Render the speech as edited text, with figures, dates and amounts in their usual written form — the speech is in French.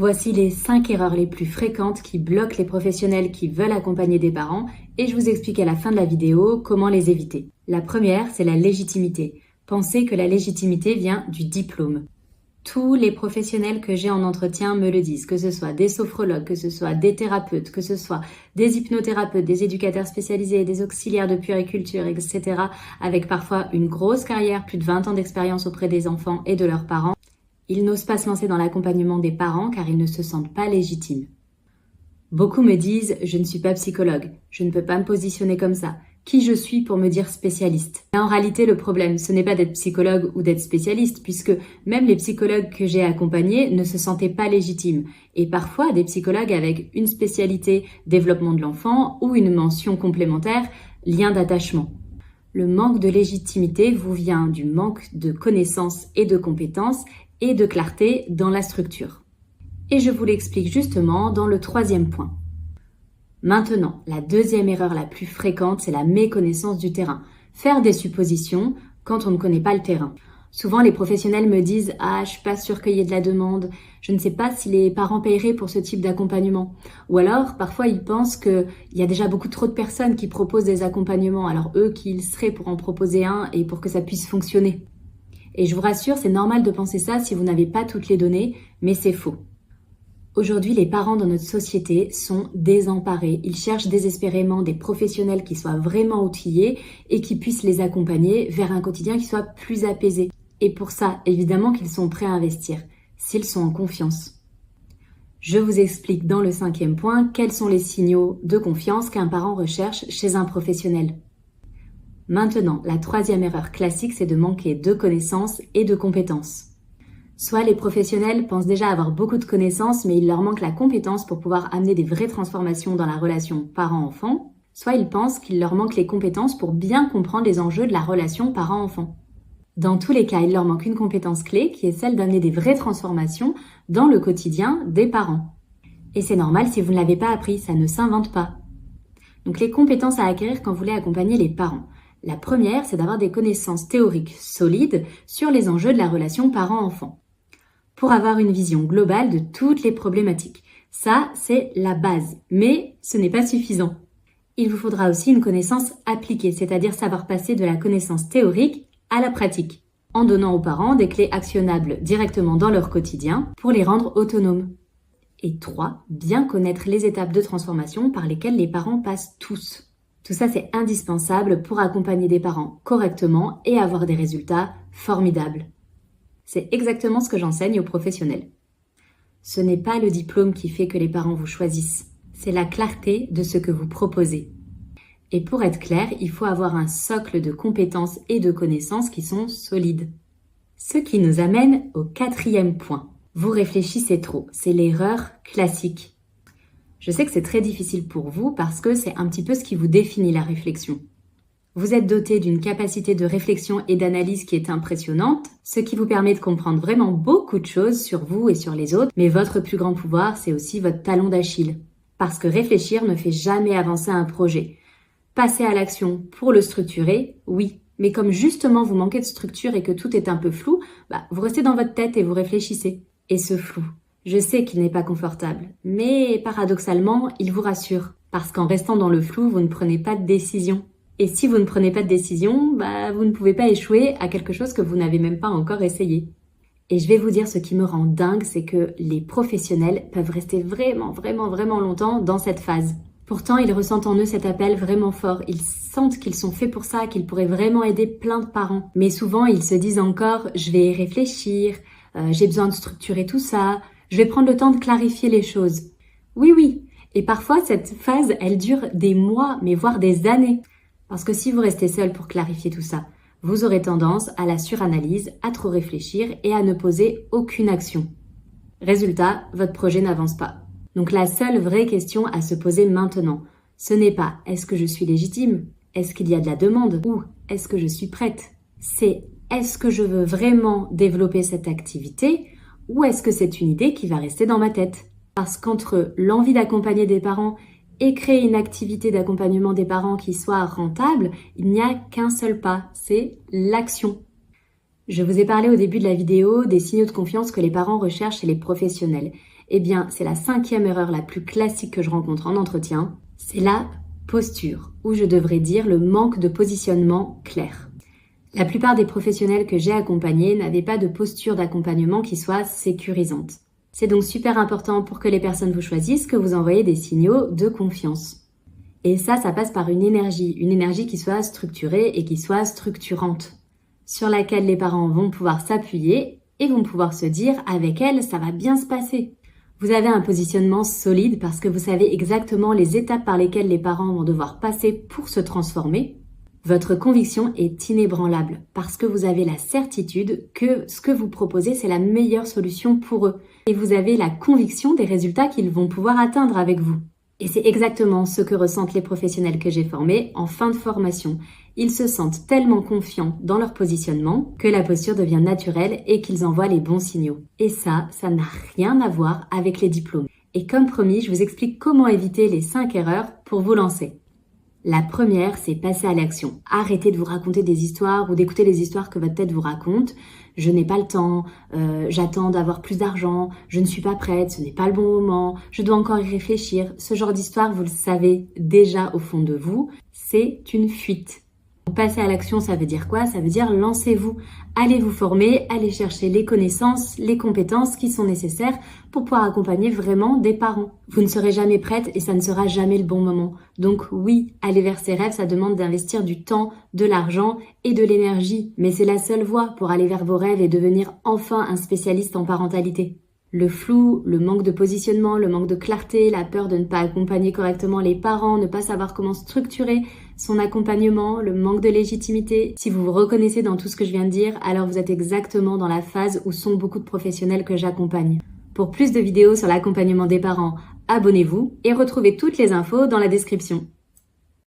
Voici les 5 erreurs les plus fréquentes qui bloquent les professionnels qui veulent accompagner des parents et je vous explique à la fin de la vidéo comment les éviter. La première, c'est la légitimité. Pensez que la légitimité vient du diplôme. Tous les professionnels que j'ai en entretien me le disent, que ce soit des sophrologues, que ce soit des thérapeutes, que ce soit des hypnothérapeutes, des éducateurs spécialisés, des auxiliaires de puériculture, etc., avec parfois une grosse carrière, plus de 20 ans d'expérience auprès des enfants et de leurs parents. Ils n'osent pas se lancer dans l'accompagnement des parents car ils ne se sentent pas légitimes. Beaucoup me disent « je ne suis pas psychologue, je ne peux pas me positionner comme ça, qui je suis pour me dire spécialiste ?» En réalité, le problème, ce n'est pas d'être psychologue ou d'être spécialiste puisque même les psychologues que j'ai accompagnés ne se sentaient pas légitimes. Et parfois, des psychologues avec une spécialité développement de l'enfant ou une mention complémentaire lien d'attachement. Le manque de légitimité vous vient du manque de connaissances et de compétences et de clarté dans la structure. Et je vous l'explique justement dans le 3e point. Maintenant, la 2e erreur la plus fréquente, c'est la méconnaissance du terrain. Faire des suppositions quand on ne connaît pas le terrain. Souvent, les professionnels me disent « Ah, je suis pas sûre qu'il y ait de la demande, je ne sais pas si les parents paieraient pour ce type d'accompagnement. » Ou alors, parfois, ils pensent qu'il y a déjà beaucoup trop de personnes qui proposent des accompagnements, alors eux, qui ils seraient pour en proposer un et pour que ça puisse fonctionner. Et je vous rassure, c'est normal de penser ça si vous n'avez pas toutes les données, mais c'est faux. Aujourd'hui, les parents dans notre société sont désemparés. Ils cherchent désespérément des professionnels qui soient vraiment outillés et qui puissent les accompagner vers un quotidien qui soit plus apaisé. Et pour ça, évidemment qu'ils sont prêts à investir, s'ils sont en confiance. Je vous explique dans le 5e point quels sont les signaux de confiance qu'un parent recherche chez un professionnel. Maintenant, la 3e erreur classique, c'est de manquer de connaissances et de compétences. Soit les professionnels pensent déjà avoir beaucoup de connaissances, mais il leur manque la compétence pour pouvoir amener des vraies transformations dans la relation parent-enfant, soit ils pensent qu'il leur manque les compétences pour bien comprendre les enjeux de la relation parent-enfant. Dans tous les cas, il leur manque une compétence clé qui est celle d'amener des vraies transformations dans le quotidien des parents. Et c'est normal si vous ne l'avez pas appris, ça ne s'invente pas. Donc les compétences à acquérir quand vous voulez accompagner les parents. La première, c'est d'avoir des connaissances théoriques solides sur les enjeux de la relation parent-enfant, pour avoir une vision globale de toutes les problématiques. Ça, c'est la base, mais ce n'est pas suffisant. Il vous faudra aussi une connaissance appliquée, c'est-à-dire savoir passer de la connaissance théorique à la pratique, en donnant aux parents des clés actionnables directement dans leur quotidien pour les rendre autonomes. Et 3, bien connaître les étapes de transformation par lesquelles les parents passent tous. Tout ça, c'est indispensable pour accompagner des parents correctement et avoir des résultats formidables. C'est exactement ce que j'enseigne aux professionnels. Ce n'est pas le diplôme qui fait que les parents vous choisissent, c'est la clarté de ce que vous proposez. Et pour être clair, il faut avoir un socle de compétences et de connaissances qui sont solides. Ce qui nous amène au 4e point. Vous réfléchissez trop, c'est l'erreur classique. Je sais que c'est très difficile pour vous parce que c'est un petit peu ce qui vous définit la réflexion. Vous êtes doté d'une capacité de réflexion et d'analyse qui est impressionnante, ce qui vous permet de comprendre vraiment beaucoup de choses sur vous et sur les autres, mais votre plus grand pouvoir, c'est aussi votre talon d'Achille. Parce que réfléchir ne fait jamais avancer un projet. Passer à l'action pour le structurer, oui, mais comme justement vous manquez de structure et que tout est un peu flou, vous restez dans votre tête et vous réfléchissez. Et ce flou, je sais qu'il n'est pas confortable, mais paradoxalement, il vous rassure. Parce qu'en restant dans le flou, vous ne prenez pas de décision. Et si vous ne prenez pas de décision, vous ne pouvez pas échouer à quelque chose que vous n'avez même pas encore essayé. Et je vais vous dire ce qui me rend dingue, c'est que les professionnels peuvent rester vraiment longtemps dans cette phase. Pourtant, ils ressentent en eux cet appel vraiment fort. Ils sentent qu'ils sont faits pour ça, qu'ils pourraient vraiment aider plein de parents. Mais souvent, ils se disent encore « je vais y réfléchir, j'ai besoin de structurer tout ça, je vais prendre le temps de clarifier les choses ». Oui. Et parfois, cette phase, elle dure des mois, mais voire des années. Parce que si vous restez seul pour clarifier tout ça, vous aurez tendance à la suranalyse, à trop réfléchir et à ne poser aucune action. Résultat, votre projet n'avance pas. Donc la seule vraie question à se poser maintenant, ce n'est pas « est-ce que je suis légitime ? Est-ce qu'il y a de la demande ? Ou est-ce que je suis prête ?» C'est « est-ce que je veux vraiment développer cette activité ? Ou est-ce que c'est une idée qui va rester dans ma tête ?» Parce qu'entre l'envie d'accompagner des parents et créer une activité d'accompagnement des parents qui soit rentable, il n'y a qu'un seul pas, c'est l'action. Je vous ai parlé au début de la vidéo des signaux de confiance que les parents recherchent chez les professionnels. Eh bien, c'est la 5e erreur la plus classique que je rencontre en entretien. C'est la posture, ou je devrais dire le manque de positionnement clair. La plupart des professionnels que j'ai accompagnés n'avaient pas de posture d'accompagnement qui soit sécurisante. C'est donc super important pour que les personnes vous choisissent que vous envoyez des signaux de confiance. Et ça passe par une énergie qui soit structurée et qui soit structurante, sur laquelle les parents vont pouvoir s'appuyer et vont pouvoir se dire avec elle, ça va bien se passer. Vous avez un positionnement solide parce que vous savez exactement les étapes par lesquelles les parents vont devoir passer pour se transformer. Votre conviction est inébranlable parce que vous avez la certitude que ce que vous proposez, c'est la meilleure solution pour eux. Et vous avez la conviction des résultats qu'ils vont pouvoir atteindre avec vous. Et c'est exactement ce que ressentent les professionnels que j'ai formés en fin de formation. Ils se sentent tellement confiants dans leur positionnement que la posture devient naturelle et qu'ils envoient les bons signaux. Et ça n'a rien à voir avec les diplômes. Et comme promis, je vous explique comment éviter les 5 erreurs pour vous lancer. La première, c'est passer à l'action. Arrêtez de vous raconter des histoires ou d'écouter les histoires que votre tête vous raconte. Je n'ai pas le temps, j'attends d'avoir plus d'argent, je ne suis pas prête, ce n'est pas le bon moment, je dois encore y réfléchir. Ce genre d'histoire, vous le savez déjà au fond de vous, c'est une fuite. Passer à l'action, ça veut dire quoi? Ça veut dire lancez-vous, allez vous former, allez chercher les connaissances, les compétences qui sont nécessaires pour pouvoir accompagner vraiment des parents. Vous ne serez jamais prête et ça ne sera jamais le bon moment. Donc oui, aller vers ses rêves, ça demande d'investir du temps, de l'argent et de l'énergie. Mais c'est la seule voie pour aller vers vos rêves et devenir enfin un spécialiste en parentalité. Le flou, le manque de positionnement, le manque de clarté, la peur de ne pas accompagner correctement les parents, ne pas savoir comment structurer son accompagnement, le manque de légitimité. Si vous vous reconnaissez dans tout ce que je viens de dire, alors vous êtes exactement dans la phase où sont beaucoup de professionnels que j'accompagne. Pour plus de vidéos sur l'accompagnement des parents, abonnez-vous et retrouvez toutes les infos dans la description.